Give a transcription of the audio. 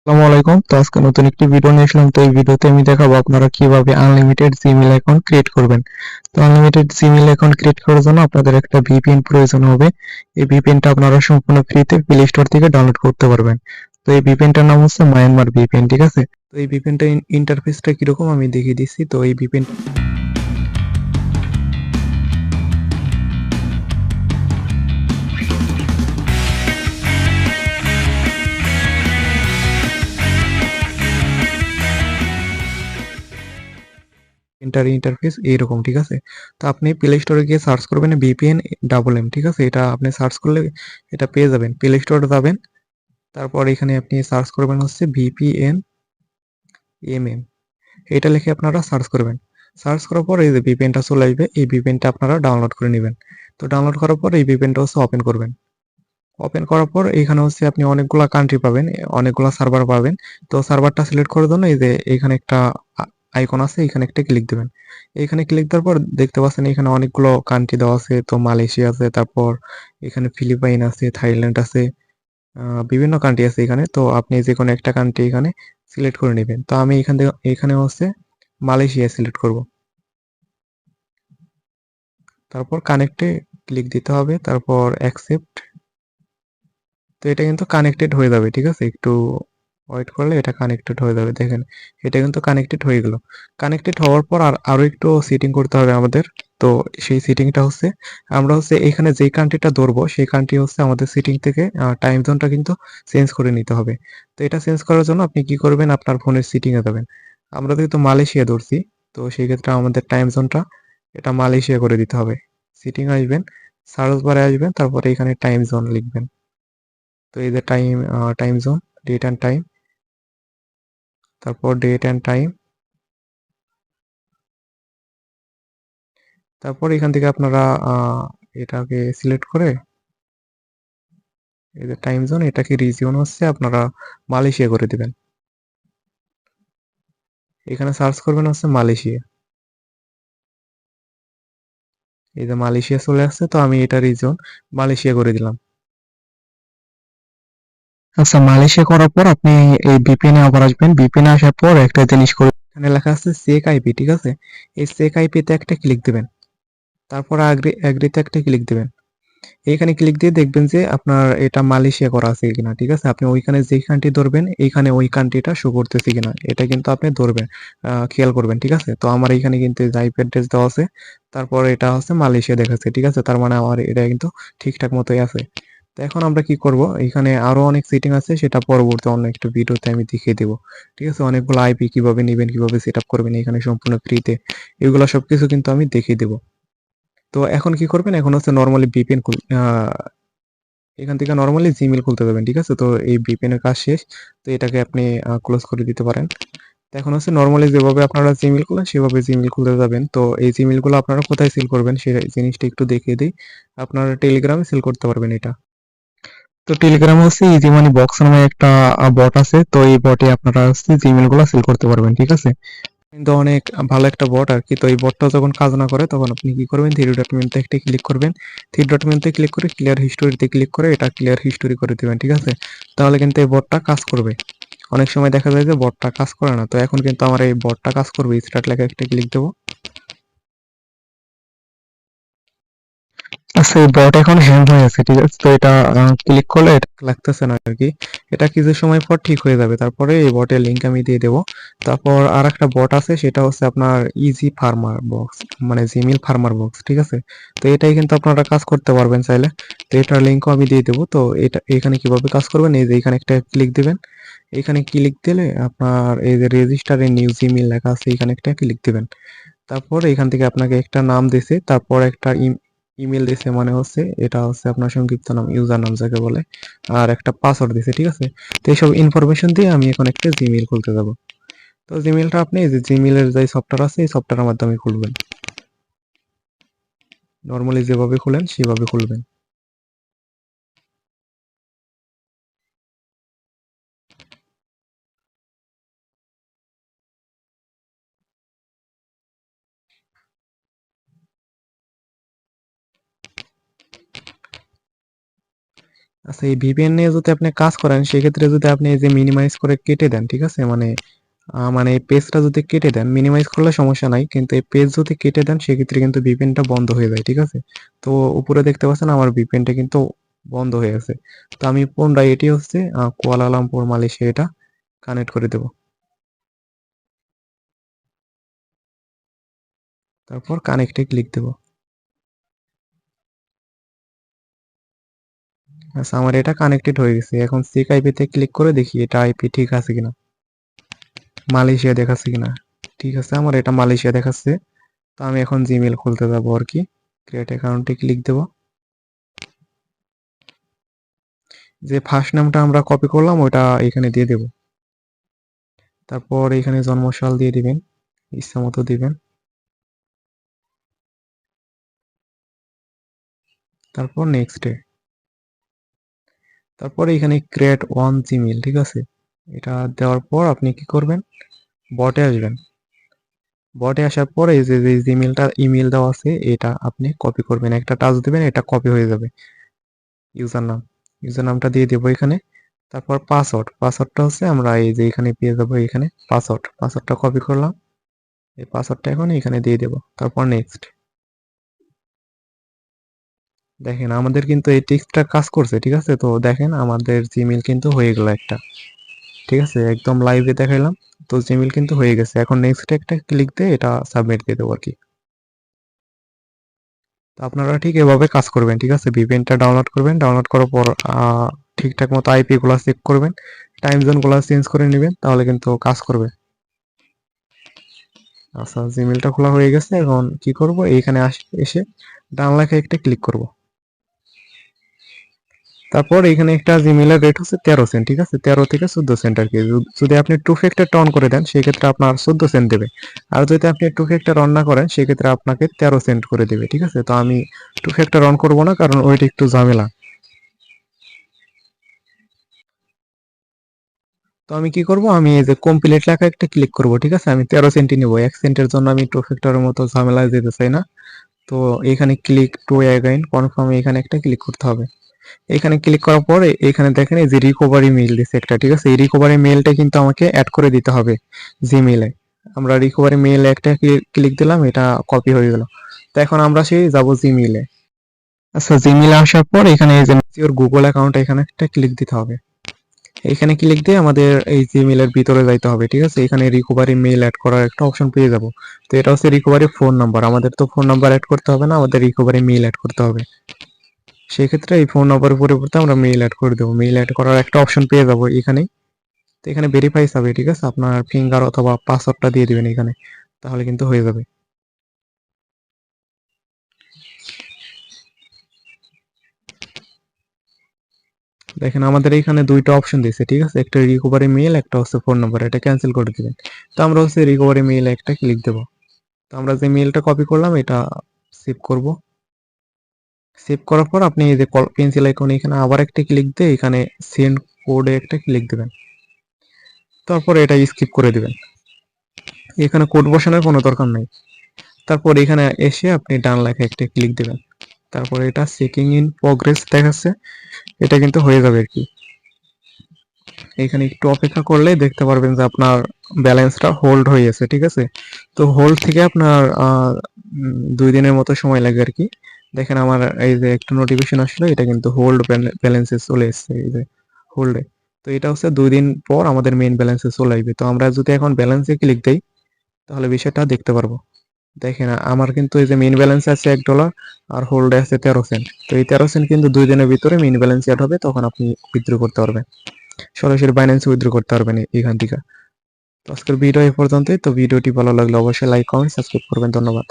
আসসালামু আলাইকুম। তো আজকে নতুন একটি ভিডিও নিয়ে আসলাম। তো এই ভিডিওতে আমি দেখাবো আপনারা কিভাবে আনলিমিটেড জিমেইল অ্যাকাউন্ট ক্রিয়েট করবেন। তো আনলিমিটেড জিমেইল অ্যাকাউন্ট ক্রিয়েট করার জন্য আপনাদের একটা ভিপিএন প্রয়োজন হবে। এই ভিপিএনটা আপনারা সম্পূর্ণ ফ্রিতে প্লে স্টোর থেকে ডাউনলোড করতে পারবেন। তো এই ভিপিএনটার নাম হচ্ছে মায়ানমার ভিপিএন, ঠিক আছে? তো এই ভিপিএনটা ইন্টারফেসটা কিরকম আমি দেখিয়ে দিচ্ছি। তো এই ভিপিএন ইন্টারফেস এইরকম, ঠিক আছে? তো আপনি প্লে স্টোরে গিয়ে সার্চ করবেন ভিপিএন ডাবল এম, ঠিক আছে? এটা আপনি সার্চ করলে এটা পেয়ে যাবেন। প্লে স্টোরে যাবেন, তারপর এখানে আপনি সার্চ করবেন হচ্ছে ভিপিএন এমএম, এটা লিখে আপনারা সার্চ করবেন। সার্চ করার পর এই যে ভিপিএনটা চলে আসবে, এই ভিপিএনটা আপনারা ডাউনলোড করে নেবেন। তো ডাউনলোড করার পর এই ভিপিএনটা হচ্ছে ওপেন করবেন। ওপেন করার পর এখানে হচ্ছে আপনি অনেকগুলা কান্ট্রি পাবেন, অনেকগুলা সার্ভার পাবেন। তো সার্ভারটা সিলেক্ট করার জন্য এই যে এখানে একটা আইকন আছে, এখানে একটা ক্লিক দিবেন। এখানে ক্লিক দেওয়ার পর দেখতে পাচ্ছেন এখানে অনেকগুলো কান্ট্রি দেওয়া আছে। তো মালয়েশিয়া আছে, তারপর এখানে ফিলিপাইন আছে, থাইল্যান্ড আছে, বিভিন্ন কান্ট্রি আছে এখানে। তো আপনি যে কোনো একটা কান্ট্রি এখানে সিলেক্ট করে নেবেন। তো আমি এখান থেকে এখানে হচ্ছে মালয়েশিয়া সিলেক্ট করব। তারপর কানেক্টে ক্লিক দিতে হবে, তারপর অ্যাকসেপ্ট। তো এটা কিন্তু কানেক্টেড হয়ে যাবে, ঠিক আছে? একটু ওয়েট করলে এটা কানেক্টেড হয়ে যাবে। দেখেন, এটা কিন্তু কানেক্টেড হয়ে গেল। কানেক্টেড হওয়ার পর আরো একটু সেটিং করতে হবে আমাদের। তো সেই সেটিংটা হচ্ছে আমরা হচ্ছে এখানে যেই কান্ট্রিটা ধরবো সেই কান্ট্রি হচ্ছে আমাদের সেটিং থেকে টাইম জোনটা কিন্তু চেঞ্জ করে নিতে হবে। তো এটা চেঞ্জ করার জন্য আপনি কি করবেন, আপনার ফোনের সেটিং এ যাবেন। আমরা যেহেতু মালয়েশিয়া ধরছি, তো সেই ক্ষেত্রে আমাদের টাইম জোনটা এটা মালয়েশিয়া করে দিতে হবে। সেটিং আসবেন, সার্চ বারে আসবেন, তারপরে এখানে টাইম জোন লিখবেন। তো এই যে time zone, date and time, তারপর ডেট অ্যান্ড টাইম, তারপর এখান থেকে আপনারা এটাকে সিলেক্ট করে এই যে টাইম জোন, এটাকে রিজিয়ন হচ্ছে আপনারা মালয়েশিয়া করে দিবেন। এখানে সার্চ করবেন হচ্ছে মালয়েশিয়া। এই যে মালয়েশিয়া চলে আসছে, তো আমি এটা রিজিয়ন মালয়েশিয়া করে দিলাম। আচ্ছা, মালয়েশিয়া করার পর আপনি এই ভিপিএন এ আবার আসবেন। ভিপিএন এ আসার পর একটা জিনিস করে, এখানে লেখা আছে চেক আইপি, ঠিক আছে? এই চেক আইপিতে একটা ক্লিক দিবেন, তারপর অ্যাগ্রিতে একটা ক্লিক দিবেন। এইখানে ক্লিক দিয়ে দেখবেন যে আপনার এটা মালয়েশিয়া করা আছে কিনা, ঠিক আছে? আপনি ওইখানে যেই কান্ট্রি ধরবেন এইখানে ওই কান্ট্রিটা শো করতেছে কিনা এটা কিন্তু আপনি ধরবেন, খেয়াল করবেন, ঠিক আছে? তো আমার এইখানে কিন্তু আইপি অ্যাড্রেস দেওয়া আছে, তারপর এটা হচ্ছে মালয়েশিয়া দেখাচ্ছে, ঠিক আছে? তার মানে আমার এটা কিন্তু ঠিকঠাক মতোই আছে। তো এখন আমরা কি করব, এখানে আরো অনেক সেটিং আছে, সেটা পরবর্তী অন্য একটা ভিডিওতে আমি দেখিয়ে দেবো, ঠিক আছে? অনেকগুলো আইপি কিভাবে নেবেন, কিভাবে সেট আপ করবেন এখানে সম্পূর্ণ ফ্রিতে, এগুলো সবকিছু কিন্তু আমি দেখিয়ে দেবো। তো এখন কি করবেন, এখন হচ্ছে নর্মালি ভিপিএন এখান থেকে নরমালি জিমেইল খুলতে যাবেন, ঠিক আছে? তো এই ভিপিএন এর কাজ শেষ। তো এটাকে আপনি ক্লোজ করে দিতে পারেন। তো এখন হচ্ছে নরমালি যেভাবে আপনারা জিমেইল খুলেন সেভাবে জিমেইল খুলতে যাবেন। তো এই জিমেইল গুলো আপনারা কোথায় সেল করবেন সেই জিনিসটা একটু দেখিয়ে দিই। আপনারা টেলিগ্রামে সেল করতে পারবেন এটা। তো টেলিগ্রামে হচ্ছে ইজি মানি বক্স নামে একটা বট আছে। তো এই বটে আপনারা হচ্ছে জিমেইল গুলো সেল করতে পারবেন, ঠিক আছে? কিন্তু অনেক ভালো একটা বট আর কি। তো এই বটটা যখন কাজ না করে তখন আপনি কি করবেন, থ্রি ডট মেনুতে একটা ক্লিক করবেন। থ্রি ডট মেনুতে ক্লিক করে ক্লিয়ার হিস্টোরিতে ক্লিক করে এটা ক্লিয়ার হিস্টোরি করে দিবেন, ঠিক আছে? তাহলে কিন্তু এই বটটা কাজ করবে। অনেক সময় দেখা যায় যে বটটা কাজ করে না, তো এখন কিন্তু আমার এই বটটা কাজ করবে। স্টার্ট লেখা একটা ক্লিক দেবো। আচ্ছা, এই বট এখন হ্যাং হয়ে আছে, ঠিক আছে? তো এটা ক্লিক করলে এটা লাগতেছে না আর কি। এটা কিছু সময় পর ঠিক হয়ে যাবে। তারপরে এই বটের লিংক আমি দিয়ে দেবো। তারপর আর একটা বট আছে, সেটা হচ্ছে আপনার ইজি ফার্মার বক্স, মানে জিমেইল ফার্মার বক্স, ঠিক আছে? তো এটাই কিন্তু আপনারা কাজ করতে পারবেন চাইলে। তো এটার লিংকও আমি দিয়ে দেবো। তো এটা এখানে কিভাবে কাজ করবেন, এই যে এখানে একটা ক্লিক দিবেন। এখানে ক্লিক দিলে আপনার এই যে রেজিস্টার এ নিউ জিমেইল লেখা আছে, এখানে একটা ক্লিক দিবেন। তারপর এখান থেকে আপনাকে একটা নাম দিছে, তারপর একটা ইমেল দিছে, মানে হচ্ছে এটা হচ্ছে আপনার সংক্ষিপ্ত নাম, ইউজার নাম যাকে বলে, আর একটা পাসওয়ার্ড দিছে, ঠিক আছে? তো এইসব ইনফরমেশন দিয়ে আমি এখন একটা জিমেইল খুলতে যাব। তো জিমেইলটা আপনি এই যে জিমেইলের যে সফটওয়্যার আছে এই সফটওয়্যারের মাধ্যমে খুলবেন, নর্মালি যেভাবে খুলেন সেভাবে খুলবেন। আচ্ছা, এই ভিপিএন নিয়ে যদি আপনি কাজ করেন সেক্ষেত্রে যদি আপনি এই যে মিনিমাইজ করে কেটে দেন, ঠিক আছে, মানে এই পেজটা যদি কেটে দেন, মিনিমাইজ করলে সমস্যা নাই, কিন্তু এই পেজ যদি কেটে দেন সেক্ষেত্রে কিন্তু ভিপিএনটা বন্ধ হয়ে যায়, ঠিক আছে। তো উপরে দেখতে পাচ্ছেন আমার ভিপিএনটা কিন্তু বন্ধ হয়ে গেছে। তো আমি পুনরায় এটি হচ্ছে কুয়ালালামপুর মালয়েশিয়া এটা কানেক্ট করে দেব। তারপর কানেক্টে ক্লিক দেব। আচ্ছা, আমার এটা কানেক্টেড হয়ে গেছে। এখন সিক আইপিতে ক্লিক করে দেখি এটা আইপি ঠিক আছে কিনা, মালয়েশিয়া দেখাচ্ছে কিনা। ঠিক আছে, আমার এটা মালয়েশিয়া দেখাচ্ছে। তো আমি এখন জিমেল খুলতে যাবো আর কি। ক্রিয়েট অ্যাকাউন্টে ক্লিক দেব। যে ফার্স্ট নামটা আমরা কপি করলাম ওটা এখানে দিয়ে দেব। তারপর এখানে জন্মসাল দিয়ে দিবেন, ইচ্ছা মতো দিবেন। তারপর নেক্সটে, তারপর এখানে ক্রিয়েট ওয়ান জিমেল, ঠিক আছে। এটা দেওয়ার পর আপনি কি করবেন, বটে আসবেন। বটে আসার পরে এই যে জিমেলটা ইমেল দেওয়া আছে এটা আপনি কপি করবেন, একটা টাচ দিবেন, এটা কপি হয়ে যাবে। ইউজার নাম, ইউজার নামটা দিয়ে দেবো এখানে। তারপর পাসওয়ার্ড, পাসওয়ার্ডটা হচ্ছে আমরা এই যে এখানে পেয়ে যাবো, এখানে পাসওয়ার্ড, পাসওয়ার্ডটা কপি করলাম। এই পাসওয়ার্ডটা এখন এখানে দিয়ে দেবো। তারপর নেক্সট। দেখেন আমাদের কিন্তু এই টিক্সটা কাজ করছে, ঠিক আছে। তো দেখেন আমাদের জিমেল কিন্তু হয়ে গেল একটা, ঠিক আছে, একদম লাইভে দেখাইলাম। তো জিমেল কিন্তু হয়ে গেছে। এখন নেক্সট একটা ক্লিক দিয়ে এটা সাবমিট দিয়ে দেবো আর কি। তো আপনারা ঠিক এভাবে কাজ করবেন, ঠিক আছে। ভিপিএনটা ডাউনলোড করবেন, ডাউনলোড করার পর ঠিকঠাক মতো আইপি গুলা চেক করবেন, টাইম জোন গুলা চেঞ্জ করে নেবেন, তাহলে কিন্তু কাজ করবে। আচ্ছা, জিমেলটা খোলা হয়ে গেছে। এখন কি করব, এইখানে এসে ডান লেখা একটা ক্লিক করব। তারপর এখানে একটা জিমেলের রেট হচ্ছে 13 সেন্ট, ঠিক আছে, 13 থেকে 14 সেন্ট আর কি। যদি আপনি টু ফ্যাক্টরটা অন করে দেন সেক্ষেত্রে আপনার 14 সেন্ট দেবে। আর যদি আপনি টু ফ্যাক্টর অন না করেন সেক্ষেত্রে আপনাকে 13 সেন্ট করে দেবে, ঠিক আছে। তো আমি টু ফ্যাক্টর অন করব না, কারণ ওইটা একটু ঝামেলা। তো আমি কি করব, আমি এই যে কমপ্লিট লেখা একটা ক্লিক করব, ঠিক আছে। আমি 13 সেন্টই নেবো, 1 সেন্টের জন্য আমি টু ফ্যাক্টরের মতো ঝামেলায় যেতে চাই না। তো এখানে ক্লিক টু অ্যাগাইন কনফার্ম, এখানে একটা ক্লিক করতে হবে। এখানে ক্লিক করার পরে এখানে দেখেন এই যে রিকভারি মেইল দিচ্ছে একটা, ঠিক আছে। এই রিকভারি মেইলটা কিন্তু আমাকে অ্যাড করে দিতে হবে জিমেইলে। আমরা রিকভারি মেইল একটা ক্লিক দিলাম, এটা কপি হয়ে গেল। তো এখন আমরা সেই যাব জিমেইলে। আচ্ছা, জিমেইলে আসার পর এখানে এই যে ইউর গুগল অ্যাকাউন্ট, এখানে একটা ক্লিক দিতে হবে। এখানে ক্লিক দিয়ে আমাদের এই জিমেইলের ভিতরে যাইতে হবে, ঠিক আছে। এখানে রিকভারি মেইল অ্যাড করার একটা অপশন পেয়ে যাব। তো এটা হচ্ছে রিকভারি ফোন নাম্বার, আমাদের তো ফোন নাম্বার অ্যাড করতে হবে না, আমাদের রিকভারি মেইল অ্যাড করতে হবে। সেক্ষেত্রে এই ফোন নাম্বারের পরিবর্তে আমরা মেইল অ্যাড করে দেবো। মেইল অ্যাড করার একটা অপশন পেয়ে যাবো এখানেই। তো এখানে ভেরিফাই যাবে, ঠিক আছে, আপনার ফিঙ্গার অথবা পাসওয়ার্ডটা দিয়ে দিবেন এখানে, তাহলে কিন্তু হয়ে যাবে। দেখেন আমাদের এখানে দুইটা অপশন দিয়েছে, ঠিক আছে, একটা রিকভারি মেইল, একটা হচ্ছে ফোন নাম্বার, এটা ক্যান্সেল করে দিবেন। তো আমরা হচ্ছে রিকভারি মেইল একটা ক্লিক দেবো। তো আমরা যে মেইলটা কপি করলাম এটা সেভ করব। সেভ করার পর আপনি এই যে পেন্সিল আইকন, এখানে আবার একটা ক্লিক দিয়ে এখানে সেন্ড কোডে একটা ক্লিক দেবেন। তারপর এটা স্কিপ করে দিবেন, এখানে কোড বসানোর কোনো দরকার নাই। তারপর এখানে এসে আপনি ডান লেখা একটা ক্লিক দিবেন। তারপর এটা চেকিং ইন প্রোগ্রেস দেখাচ্ছে, এটা কিন্তু হয়ে যাবে আর কি। এখানে একটু অপেক্ষা করলে দেখতে পারবেন যে আপনার ব্যালেন্সটা হোল্ড হয়ে গেছে, ঠিক আছে। তো হোল্ড থেকে আপনার 2 দিনের মতো সময় লাগে আর কি। দেখেন আমার এই যে একটা নোটিফিকেশন আসলো, এটা কিন্তু হোল্ড ব্যালেন্সে চলে এসছে, এই যে হোল্ডে। তো এটা হচ্ছে 2 দিন পর আমাদের মেইন ব্যালেন্সে চলে আসবে। তো আমরা যদি এখন ব্যালেন্সে ক্লিক দেই তাহলে বিষয়টা দেখতে পারবো। দেখেন আমার কিন্তু এই যে মেইন ব্যালেন্স আছে $1 আর হোল্ডে আছে 13 সেন্ট। তো এই 13 সেন্ট কিন্তু 2 দিনের ভিতরে মেইন ব্যালেন্স অ্যাড হবে, তখন আপনি উইথড্র করতে পারবেন, সরাসরি বাইন্যান্সে উইথড্র করতে পারবেন এখান থেকে। তো আজকের ভিডিও এই পর্যন্তই। তো ভিডিওটি ভালো লাগলে অবশ্যই লাইক কমেন্ট সাবস্ক্রাইব করবেন। ধন্যবাদ।